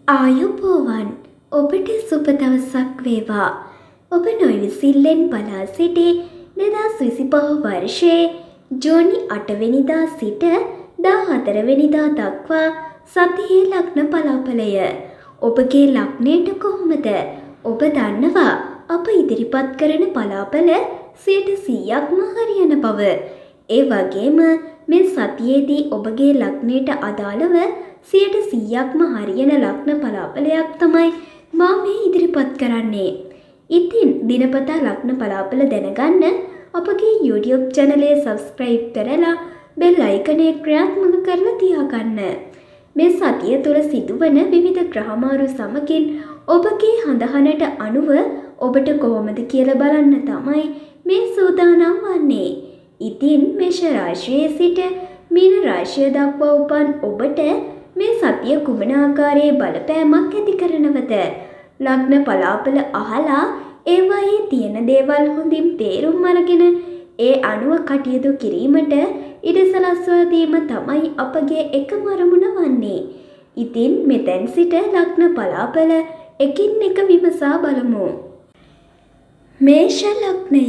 ආයුබෝවන් ඔබට සුබ දවසක් වේවා. ඔබ නොයිවිසිල්ලෙන් බලා සිටි 2025 වර්ෂයේ ජූනි 8 වෙනිදා සිට 14 වෙනිදා දක්වා සතියේ ලග්න පලාඵලය. ඔබගේ ලග්නයට කොහොමද? ඔබ දන්නවා අප ඉදිරිපත් කරන පලාඵල 100%ක්ම හරියන බව. ඒ වගේම මේ සතියේදී ඔබගේ ලග්නයට අදාළව 100%ක්ම හරියන ලග්න පලාඵලයක් තමයි මා මේ ඉදිරිපත් කරන්නේ. ඉතින් දිනපතා ලග්න පලාඵල දැනගන්න අපගේ YouTube channel එක subscribe කරලා bell icon එක ක්‍රියාත්මක කරලා තියාගන්න. මේ සතිය තුළ සිදුවන විවිධ ග්‍රහමාරු සමගින් ඔබගේ හඳහනට අනුව ඔබට කොහොමද කියලා බලන්න තමයි මේ සූදානම් වන්නේ. ඉතින් මේෂ රාශියේ සිට මීන රාශිය දක්වා උපන් ඔබට මේ සතිය කුමන ආකාරයේ බලපෑමක් ඇති කරනවද? ලග්න පලාඵල අහලා ඒවායේ තියෙන දේවල් හොඳින් තේරුම් අරගෙන ඒ අනුව කටයුතු කිරීමට ඉඩ සලස්වා දීම තමයි අපගේ එකම අරමුණ වන්නේ. ඉතින් මෙතෙන් සිට ලග්න පලාඵල එකින් එක විමසා බලමු. මේෂ ලග්නය.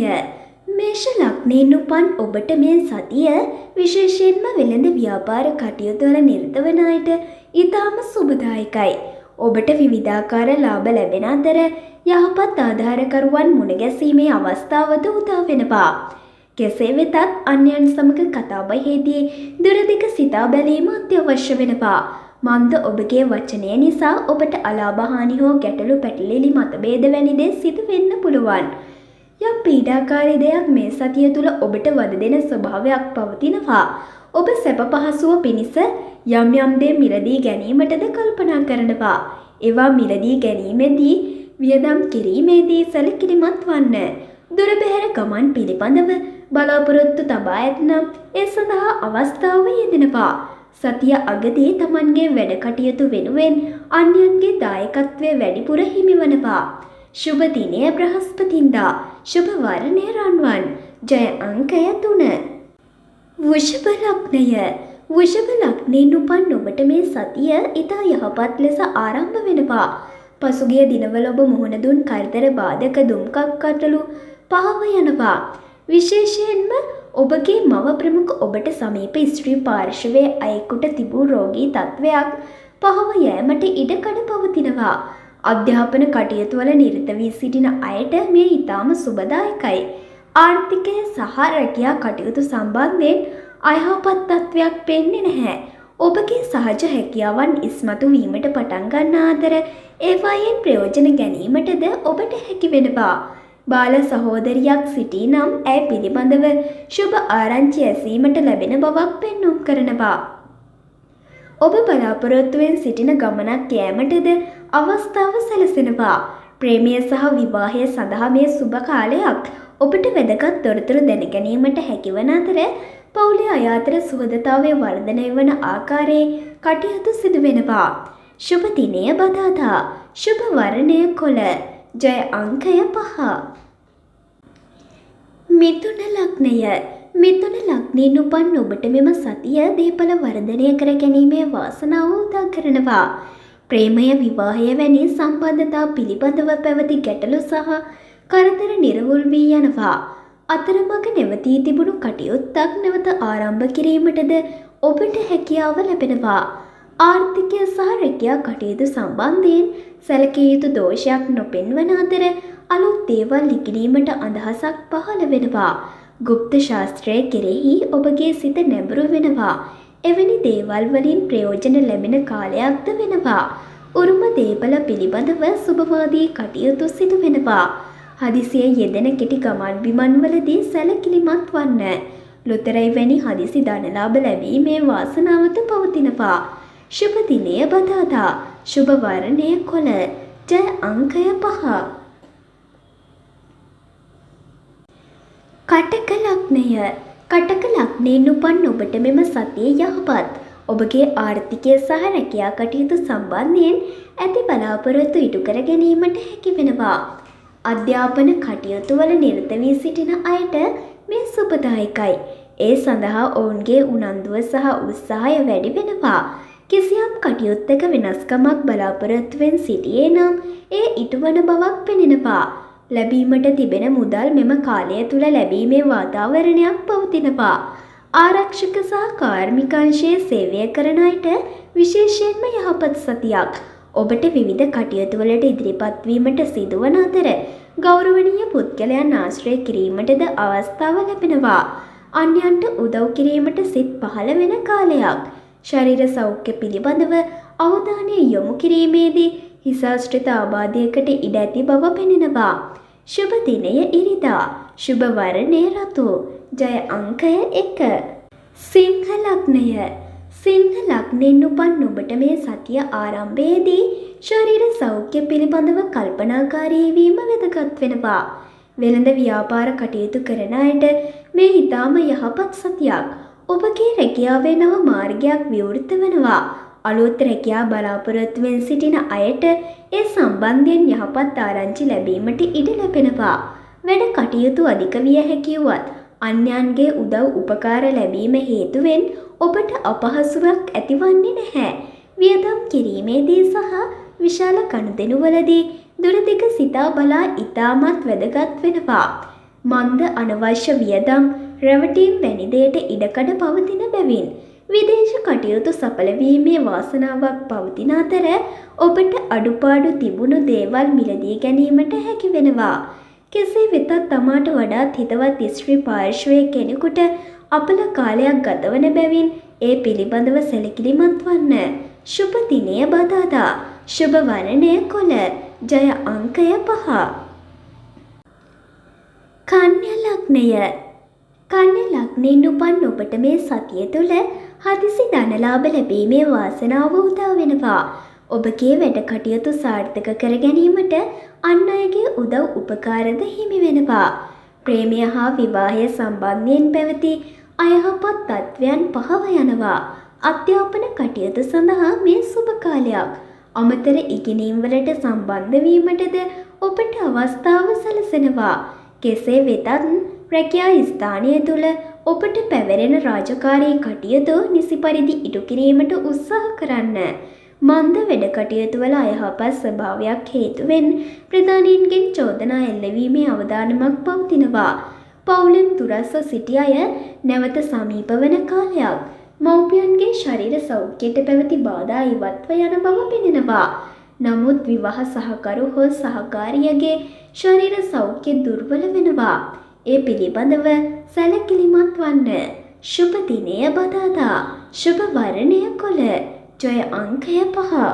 මේෂ ලග්නයෙන් උපන් ඔබට මේ සතිය විශේෂයෙන්ම වෙළඳ ව්‍යාපාර කටයුතු වල නිරත වන අයට ඉතාම සුබදායකයි. ඔබට විවිධාකාර ලාභ ලැබෙන අතර යහපත් ආධාරකරුවන් මුණ ගැසීමේ අවස්ථාවද උදා වෙනවා. කෙසේ වෙතත් අන්‍යයන් සමග කතා බහේදී දුරදිග සිතා බැලීම අත්‍යවශ්‍ය වෙනවා. මන්ද ඔබගේ වචනය නිසා ඔබට අලාභ හානි හෝ ගැටලු පැටලිලි මතභේද වැනි දේ සිදු වෙන්න පුළුවන්. යම් පීඩාකාරී දෙයක් මේ සතිය තුළ ඔබට වද දෙන ස්වභාවයක් පවතිනවා. ඔබ සැප පහසුව පිණිස යම් යම් දේ මිලදී ගැනීමටද කල්පනා කරනවා. ඒවා මිලදී ගැනීමේදී වියදම් කිරීමේදී සැලකිලිමත් වන්න. දුර බැහැර ගමන් පිළිබඳව බලාපොරොත්තු තබා ඇතනම් ඒ සඳහා අවස්ථාව යෙදෙනවා. සතිය අගදී Tamanගේ වැඩ කටයුතු වෙනුවෙන් අන්‍යයන්ගේ දායකත්වය වැඩිපුර හිමිවනවා. शुभ दिने बृहस्पतिंदा शुभ वर्णे रणवन जय अंकय 3 वृषभ लग्नය වෘෂභ ලග්නයෙන් උපන් ඔබට මේ සතිය ඉතා යහපත් ලෙස ආරම්භ වෙනවා. පසුගිය දිනවල ඔබ මුහුණ දුන් කරදර බාධක දුම්කක් කටළු පහව යනවා. විශේෂයෙන්ම ඔබගේ මව ප්‍රමුඛ ඔබට සමීප ස්ත්‍රී පාර්ශවයේ අයෙකුට තිබූ රෝගී තත්වයක් පහව යෑමට ඉඩකඩ පවතිනවා. අධ්‍යාපන කටයුතු වල නිරත වී සිටින අයට මේ ඊටාම සුබදායකයි. ආර්ථිකය සහ රැකියා කටයුතු සම්බන්ධයෙන් අයහපත් තත්වයක් පෙන්නේ නැහැ. ඔබගේ සහජ හැකියාවන් ඉස්මතු වීමට පටන් ගන්නා අතර ඒවායෙන් ප්‍රයෝජන ගැනීමටද ඔබට හැකි වෙනවා. බාල සහෝදරියක් සිටී නම් ඇය පිළිබඳව සුබ ආරංචි ඇසීමට ලැබෙන බවක් පෙන්නුම් කරනවා. ඔබ බලාපොරොත්තුවෙන් සිටින ගමනක් යෑමටද අවස්ථාව සැලසෙනවා. ප්‍රේමය සහ විවාහය සඳහා මේ සුබ කාලයක් ඔබට වැදගත් තොරතුරු දැනගැනීමට හැකිවන අතර පවුලේ අය අතර සුහදතාවය වර්ධනය වන ආකාරයේ කටයුතු සිදු වෙනවා. शुभ दिने बदादा शुभ वर्णे कोल जय अंकय 5 මිථුන ලග්නය. මිථුන ලග්නයෙන් උපන් ඔබට මෙම සතිය දීපල වර්ධනය කර ගැනීමේ වාසනාව උදා කරනවා. ප්‍රේමය විවාහය වැනි සම්බන්ධතා පිළිබඳව පැවති ගැටලු සහ කරදර නිරවුල් වී යනවා. අතරමඟ නැවතී තිබුණු කටයුත්තක් නැවත ආරම්භ කිරීමටද ඔබට හැකියාව ලැබෙනවා. ආර්ථිකය සහ රැකියා කටයුතු සම්බන්ධයෙන් සැලකිය යුතු දෝෂයක් නොපෙන්වන අතර අලුත් දේවල් ඉගෙනීමට අදහසක් පහළ වෙනවා. ගුප්ත ශාස්ත්‍රය කෙරෙහි ඔබගේ සිත නැඹුරු වෙනවා. එවැනි දේවල් වලින් ප්‍රයෝජන ලැබෙන කාලයක්ද වෙනවා. උරුම දේපල පිළිබඳව සුබවාදී කටයුතු සිදු වෙනවා. හදිසියේ යෙදෙන කෙටි ගමන් බිමන් වලදී සැලකිලිමත් වන්න. ලොතරැයි වැනි හදිසි ධනලාභ ලැබීමේ වාසනාවද පවතිනවා. शुभ दिने बदादा शुभ वर्णे कोल जय अंकय 5 කටක ලග්නය. කටක ලග්නයෙන් උපන් ඔබට මෙම සතිය යහපත්. ඔබගේ ආර්ථිකය සහ රැකියා කටයුතු සම්බන්ධයෙන් ඇති බලාපොරොත්තු ඉටු කර ගැනීමට හැකි වෙනවා. අධ්‍යාපන කටයුතු වල නිරත වී සිටින අයට මේ සුබදායකයි. ඒ සඳහා ඔවුන්ගේ උනන්දුව සහ උත්සාහය වැඩි වෙනවා. කිසියම් කටයුත්තක වෙනස්කමක් බලාපොරොත්තුවෙන් සිටියේ නම් ඒ ඉටුවන බවක් පෙනෙනවා. ලැබීමට තිබෙන මුදල් මෙම කාලය තුල ලැබීමේ වාතාවරණයක් පවතිනවා. ආරක්ෂක සහ කාර්මික අංශයේ සේවය කරන අයට විශේෂයෙන්ම යහපත් සතියක්. ඔබට විවිධ කටයුතු වලට ඉදිරිපත් වීමට සිදුවන අතර ගෞරවනීය පුද්ගලයන් ආශ්‍රය කිරීමටද අවස්ථාව ලැබෙනවා. අන්‍යයන්ට උදව් කිරීමට සිත් පහළ වෙන කාලයක්. ශරීර සෞඛ්‍ය පිළිබඳව අවධානය යොමු කිරීමේදී හිසාශ්‍රිත ආබාධයකට ඉඩ ඇති බව පෙනෙනවා. ශුභ දිනය ඉරිදා. ශුභ වර්ණය රතු. ජය අංකය 1. සිංහ ලග්නය. සිංහ ලග්නෙන් උපන් ඔබට මේ සතිය ආරම්භයේදී ශරීර සෞඛ්‍ය පිළිබඳව කල්පනාකාරී වීම වැදගත් වෙනවා. වෙළඳ ව්‍යාපාර කටයුතු කරන අයට මේ ඊටාම යහපත් සතියක්. ඔබගේ රැකියාවේ නව මාර්ගයක් විවෘත වෙනවා. අලුත් රැකියාව බලාපොරොත්තුවෙන් සිටින අයට ඒ සම්බන්ධයෙන් යහපත් ආරංචි ලැබීමට ඉඩ ලැබෙනවා. වැඩ කටයුතු අධික විය හැකි වුවත් අන්‍යයන්ගේ උදව් උපකාර ලැබීම හේතුවෙන් ඔබට අපහසුයක් ඇතිවන්නේ නැහැ. වියදම් කිරීමේදී සහ විශාල ගනුදෙනුවලදී දුරදිග සිතා බලා ඉතාමත් වැදගත් වෙනවා. මන්ද අනවශ්‍ය වියදම් රැවටීම් වැනි දෙයට ඉඩකඩ පවතින බැවින් විදේශ කටයුතු සඵල වීමේ වාසනාවක් පවතින අතර ඔබට අඩුපාඩු තිබුණු දේවල් මිලදී ගැනීමට හැකි වෙනවා. කෙසේ වෙතත් තමාට වඩාත් හිතවත් ස්ත්‍රී පාර්ශ්වයේ කෙනෙකුට අපල කාලයක් ගතවන බැවින් ඒ පිළිබඳව සැලකිලිමත් වන්න. ශුභ දිනය බදාදා. ශුභ වර්ණය කොළ. ජය අංකය 5. කන්‍යා ලග්නය. කන්‍යා ලග්නයෙන් උපන් ඔබට මේ සතිය තුළ හදිසි ධනලාභ ලැබීමේ වාසනාව උදා වෙනවා. ඔබගේ වැඩ කටයුතු සාර්ථක කර ගැනීමට අන් අයගේ උදව් උපකාරද හිමි වෙනවා. ප්‍රේමය හා විවාහය සම්බන්ධයෙන් පැවති අයහපත් තත්ත්වයන් පහව යනවා. අධ්‍යාපන කටයුතු සඳහා මේ සුබ කාලයක්. අමතර ඉගෙනීම් වලට සම්බන්ධ වීමටද ඔබට අවස්ථාව සැලසෙනවා. කෙසේ වෙතත් රැකියා ස්ථානය තුළ ඔබට පැවරෙන රාජකාරී කටයුතු නිසි පරිදි ඉටු කිරීමට උත්සාහ කරන්න. මන්ද වැඩ කටයුතු වල අයහපත් ස්වභාවයක් හේතුවෙන් ප්‍රධානීන්ගෙන් චෝදනා එල්ලවීමේ අවදානමක් පවතිනවා. පවුලෙන් දුරස්ව සිටි අය නැවත සමීප වන කාලයක්. මව්පියන්ගේ ශරීර සෞඛ්‍යයට පැවති බාධා ඉවත්ව යන බව පෙනෙනවා. නමුත් විවාහ සහකරු හෝ සහකාරියගේ ශරීර සෞඛ්‍ය දුර්වල වෙනවා. ඒ පිළිබඳව සැලකිලිමත් වන්න. ශුභ දිනය බදාදා. ශුභ වර්ණය කොළ. ජය අංකය 5.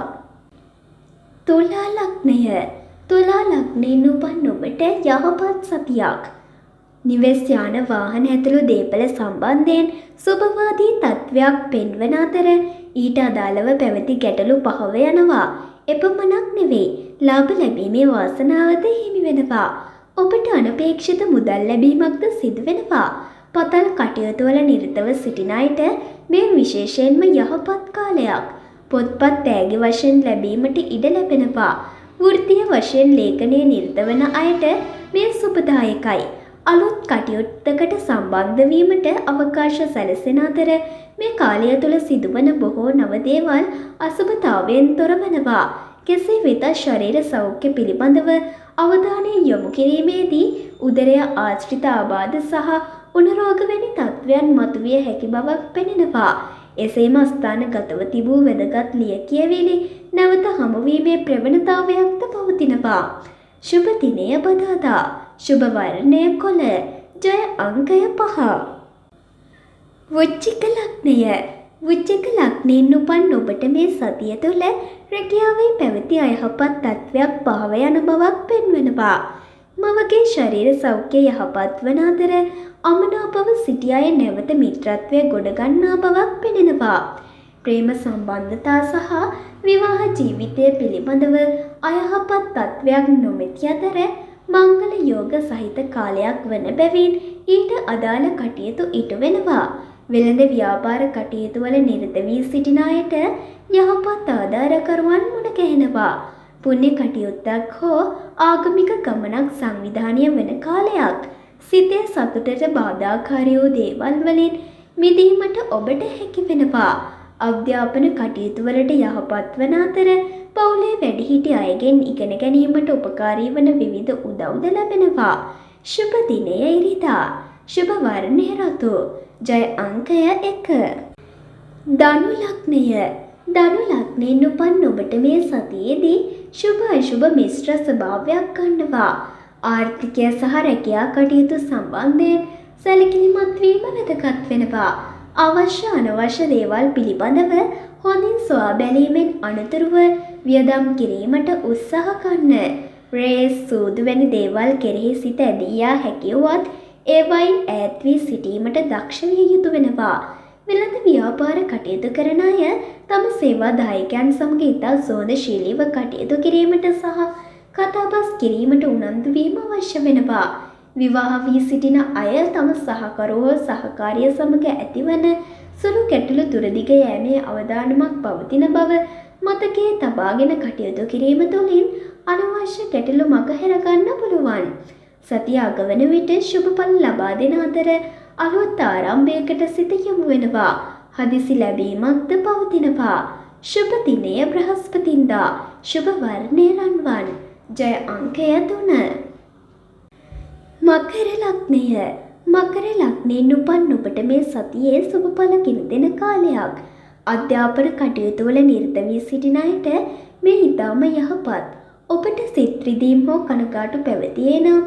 තුලා ලග්නය. තුලා ලග්නයෙන් උපන් ඔබට යහපත් සතියක්. නිවෙස් යාන වාහන ඇතුළු දේපල සම්බන්ධයෙන් සුබවාදී තත්ත්වයක් පෙන්වන අතර ඊට අදාළව පැවති ගැටලු පහව යනවා. එපමණක් නෙවෙයි, ලාභ ලැබීමේ වාසනාවද හිමි වෙනවා. ඔබට අනපේක්ෂිත මුදල් ලැබීමක්ද සිදු වෙනවා. පතල් කටයුතු වල නිරතව සිටින අයට මේ විශේෂයෙන්ම යහපත් කාලයක්. පොත්පත් තෑගි වශයෙන් ලැබීමට ඉඩ ලැබෙනවා. වෘත්තීය වශයෙන් ලේඛනයේ නිරත වන අයට මේ සුබදායකයි. අලුත් කටයුත්තකට සම්බන්ධ වීමට අවකාශ සැලසෙන අතර මේ කාලය තුළ සිදුවන බොහෝ නව දේවල් අසුබතාවයෙන් තොර වෙනවා. කෙසේ වෙතත් ශරීර සෞඛ්‍ය පිළිබඳව අවධානය යොමු කිරීමේදී උදරය ආශ්‍රිත ආබාධ සහ උණු රෝග වැනි තත්ත්වයන් මතුවිය හැකි බවක් පෙනෙනවා. එසේම ස්ථානගතව තිබූ වැදගත් ලියකියවිලි නැවත හමුවීමේ ප්‍රවණතාවයක්ද පවතිනවා. ශුභ දිනය බදාදා. ශුභ වර්ණය කොළ. ජය අංකය 5. වෘශ්චික ලග්නය. වෘශ්චික ලග්නයෙන් උපන් ඔබට මේ සතිය තුළ රැකියාවේ පැවති අයහපත් තත්ත්වයක් පහව යන බවක් පෙන්වනවා. මවගේ ශරීර සෞඛ්‍ය යහපත් වන අතර අමනාපව සිටි අය නැවත මිත්‍රත්වය ගොඩගන්නා බවක් පෙනෙනවා. ප්‍රේම සම්බන්ධතා සහ විවාහ ජීවිතය පිළිබඳව අයහපත් තත්ත්වයක් නොමැති අතර මංගල යෝග සහිත කාලයක් වන බැවින් ඊට අදාළ කටයුතු ඉටු වෙනවා. වෙළඳ ව්‍යාපාර කටයුතු වල නිරත වී සිටින අයට යහපත් ආධාරකරුවන් මුණ ගැහෙනවා. පුණ්‍ය කටයුත්තක් හෝ ආගමික ගමනක් සංවිධානය වන කාලයක්. සිතේ සතුටට බාධාකාරී වූ දේවල් වලින් මිදීමට ඔබට හැකි වෙනවා. අධ්‍යාපන කටයුතු වලට යහපත් වන අතර පවුලේ වැඩිහිටි අයගෙන් ඉගෙන ගැනීමට උපකාරී වන විවිධ උදව්ද ලැබෙනවා. ශුභ දිනය ඉරිදා. ශුභ වර්ණය රතු. ජය අංකය 1. ධනු ලග්නය. ධනු ලග්නයෙන් උපන් ඔබට මේ සතියේදී ශුභ අශුභ මිශ්‍ර ස්වභාවයක් ගන්නවා. ආර්ථිකය සහ රැකියා කටයුතු සම්බන්ධයෙන් සැලකිලිමත් වීම වැදගත් වෙනවා. අවශ්‍ය අනවශ්‍ය දේවල් පිළිබඳව හොඳින් සොයා බැලීමෙන් අනතුරුව වියදම් කිරීමට උත්සාහ ගන්න. රේස් සූදු වැනි දේවල් කෙරෙහි සිත ඇදී යා හැකි වුවත් ඒවයින් ඈත් වී සිටීමට දක්ෂ විය යුතු වෙනවා. වෙළඳ ව්‍යාපාර කටයුතු කරන අය තම සේවාදායකයන් සමග ඉතා සෝදශීලීව කටයුතු කිරීමට සහ කතාබස් කිරීමට උනන්දු වීම අවශ්‍ය වෙනවා. විවාහ වී සිටින අය තම සහකරුවෝ සහකාරිය සමග ඇතිවන සුළු ගැටලු දුරදිග යෑමේ අවදානමක් පවතින බව මතකයේ තබාගෙන කටයුතු කිරීම තුළින් අනවශ්‍ය ගැටලු මගහැර ගන්න පුළුවන්. සතිය අගවන විට ශුභඵල ලබා දෙන අතර අලුත් ආරම්භයකට සිත යොමු වෙනවා. හදිසි ලැබීමක්ද පවතිනවා. ශුභ දිනය බ්‍රහස්පතින්දා. ශුභ වර්ණය රන්වන්. ජය අංකය 3. මකර ලග්නය. මකර ලග්නයෙන් උපන් ඔබට මේ සතියේ සුභඵල කිරිදෙන කාලයක්. අධ්‍යාපන කටයුතු වල නිරත වී සිටින අයට මේ ඉතාම යහපත්. ඔබට සිත් රිදීම් හෝ කනගාටු පැවතියේ නම්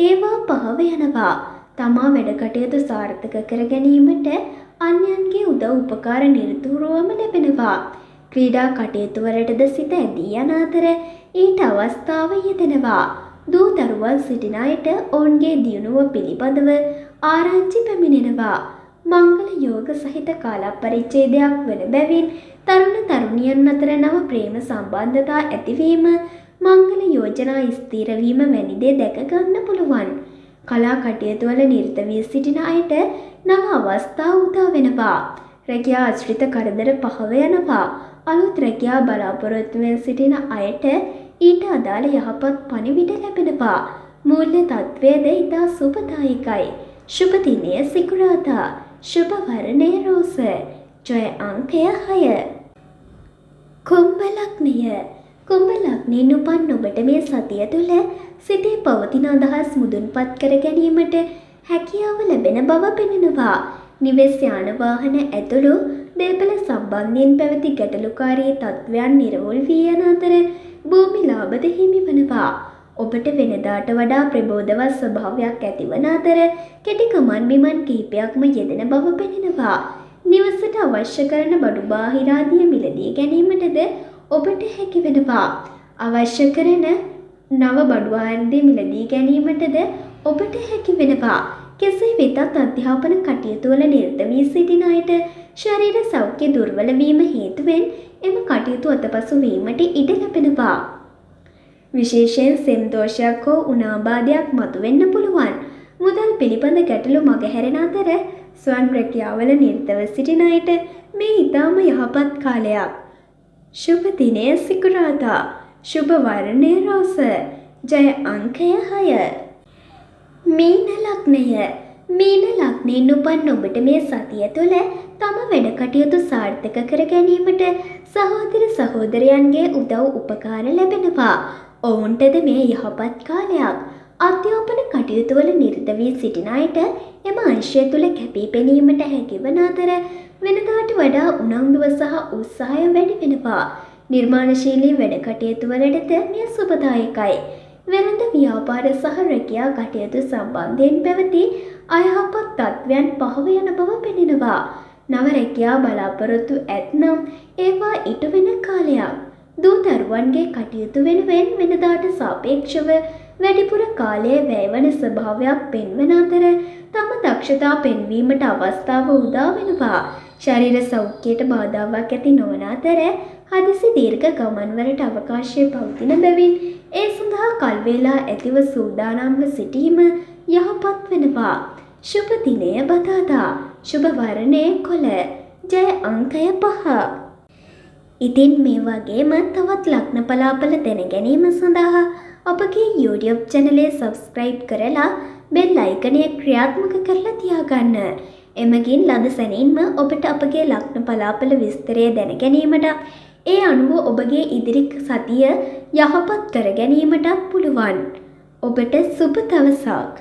ඒවා පහව යනවා. තමා වැඩ කටයුතු සාර්ථක කර ගැනීමට අන්‍යයන්ගේ උදව් උපකාර නිරතුරුවම ලැබෙනවා. ක්‍රීඩා කටයුතු වලටද සිත ඇදී යන අතර ඊට අවස්ථාව යෙදෙනවා. දූ දරුවන් සිටින අයට ඔවුන්ගේ දියුණුව පිළිබඳව ආරංචි පැමිණෙනවා. මංගල යෝග සහිත කාල පරිච්ඡේදයක් වන බැවින් තරුණ තරුණියන් අතර නව ප්‍රේම සම්බන්ධතා ඇතිවීම, මංගල යෝජනා ස්ථිර වීම වැනි දේ දැක ගන්න පුළුවන්. කලා කටයුතු වල නිරත වී සිටින අයට නව අවස්ථා උදා වෙනවා. රැකියා ආශ්‍රිත කරදර පහව යනවා. අලුත් රැකියා බලාපොරොත්තුවෙන් සිටින අයට ඊට අදාළ යහපත් පණිවිඩ ලැබෙනවා. මූල්‍ය තත්ත්වයද ඉතා සුබදායකයි. ශුභ දිනය සිකුරාදා. ශුභ වර්ණය රෝස. ජය අංකය 6. කුම්භ ලග්නය. කුම්භ ලග්නයෙන් උපන් ඔබට මේ සතිය තුළ සිතේ පවතින අදහස් මුදුන්පත් කර ගැනීමට හැකියාව ලැබෙන බව පෙනෙනවා. නිවෙස් යාන වාහන ඇතුළු දේපල සම්බන්ධයෙන් පැවති ගැටලුකාරී තත්ත්වයන් නිරවුල් වී යන අතර භූමි ලාභද හිමි වනවා. ඔබට වෙනදාට වඩා ප්‍රබෝධවත් ස්වභාවයක් ඇතිවන අතර කෙටි ගමන් බිමන් කිහිපයක්ම යෙදෙන බව පෙනෙනවා. නිවසට අවශ්‍ය කරන බඩු බාහිරාදිය මිලදී ගැනීමටද ඔබට හැකි වෙනවා. අවශ්‍ය කරන නව බඩු ආයුධ මිලදී ගැනීමටද ඔබට හැකි වෙනවා. කෙසේ වෙතත් අධ්‍යාපන කටයුතු වල නිරත වී සිටින අයට ශරීර සෞඛ්‍ය දුර්වල වීම හේතුවෙන් එම කටයුතු අතපසු වීමට ඉඩ ලැබෙනවා. විශේෂයෙන් සෙම් දෝෂයක් හෝ උනාබාධයක් මතුවෙන්න පුළුවන්. මුදල් පිළිබඳ ගැටලු මගහැරෙන අතර ස්වන් රැකියාවල නිරතව සිටින අයට මේ ඉතාම යහපත් කාලයක්. ශුභ දිනය සිකුරාදා. ශුභ වර්ණය රෝස. ජය අංකය 6. මීන ලග්නය. මීන ලග්නයෙන් උපන් ඔබට මේ සතිය තුළ තම වැඩ කටයුතු සාර්ථක කර ගැනීමට සහෝදර සහෝදරයන්ගේ උදව් උපකාර ලැබෙනවා. ඔවුන්ටද මේ යහපත් කාලයක්. අධ්‍යාපන කටයුතු වල නිරත වී සිටින අයට එම අංශය තුළ කැපී පෙනීමට හැකිවන අතර වෙනදාට වඩා උනන්දුව සහ උත්සාහය වැඩි වෙනවා. නිර්මාණශීලී වැඩ කටයුතු වලටද මෙය සුබදායකයි. වෙළඳ ව්‍යාපාර සහ රැකියා කටයුතු සම්බන්ධයෙන් පැවති අයහපත් තත්ත්වයන් පහව යන බව පෙනෙනවා. නව රැකියා බලාපොරොත්තු ඇත්නම් ඒවා ඉටු වෙන කාලයක්. දූ දරුවන්ගේ කටයුතු වෙනුවෙන් වෙනදාට සාපේක්ෂව වැඩිපුර කාලය වැයවන ස්වභාවයක් පෙන්වන අතර තම දක්ෂතා පෙන්වීමට අවස්ථාව උදා වෙනවා. ශරීර සෞඛ්‍යයට බාධාවක් ඇති නොවන අතර හදිසි දීර්ඝ ගමන්වලට අවකාශය පවතින බැවින් ඒ සඳහා කල් වේලා ඇතිව සූදානම්ව සිටීම යහපත් වෙනවා. ශුභ දිනය බදාදා. ශුභ වර්ණය කොළ. ජය අංකය 5. ඉතින් මේ වගේම තවත් ලග්න පලාපල දැන ගැනීම සඳහා අපගේ YouTube channel එක subscribe කරලා bell icon එක ක්‍රියාත්මක කරලා තියාගන්න. එමගින් ලද සැනින්ම ඔබට අපගේ ලග්න පලාපල විස්තරය දැන ගැනීමට ඒ අනුව ඔබගේ ඉදිරි සතිය යහපත් කර ගැනීමටත් පුළුවන්. ඔබට සුබ දවසක්.